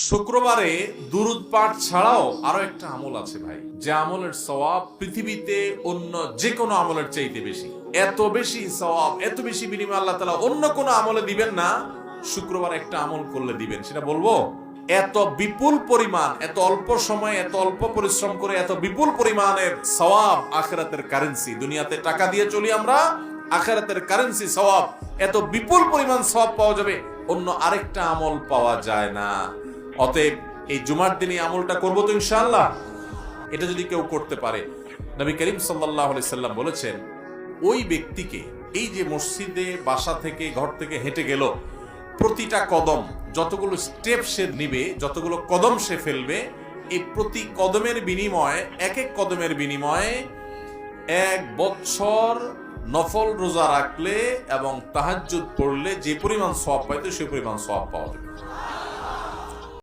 শুক্রবারে দুরুদ পাঠ ছাড়াও আরো একটা আমল আছে ভাই, যে আমলের সওয়াব পৃথিবীতে অন্য যে কোনো আমলের চাইতে বেশি। এত বেশি সওয়াব, এত বেশি বিনিময় আল্লাহ তাআলা অন্য কোনো আমলে দিবেন না, শুক্রবার একটা আমল করলে দিবেন। সেটা বলবো? এত বিপুল পরিমাণ, এত অল্প সময়ে, এত অল্প পরিশ্রম করে এত বিপুল পরিমাণের সওয়াব, আখিরাতের কারেন্সি। দুনিয়াতে টাকা দিয়ে চলি আমরা, আখিরাতের কারেন্সি সওয়াব। এত বিপুল পরিমাণ সওয়াব পাওয়া যাবে, অন্য আরেকটা আমল পাওয়া যায় না। অতএব এই জুমার দিনে আমলটা করবো তো ইনশাআল্লাহ। এটা যদি কেউ করতে পারে, নবী করিম সাল্লাল্লাহু আলাইহি সাল্লাম বলেছেন, ওই ব্যক্তিকে, এই যে মসজিদে বাসা থেকে ঘর থেকে হেঁটে গেল, প্রতিটা কদম, যতগুলো স্টেপ সে নিবে, যতগুলো কদম সে ফেলবে, এই প্রতি কদমের বিনিময়ে, এক এক কদমের বিনিময়ে 1 বছর নফল রোজা রাখলে এবং তাহাজ্জুদ পড়লে যে পরিমাণ সওয়াব পাইতো সে পরিমাণ সওয়াব পাওয়া যাবে।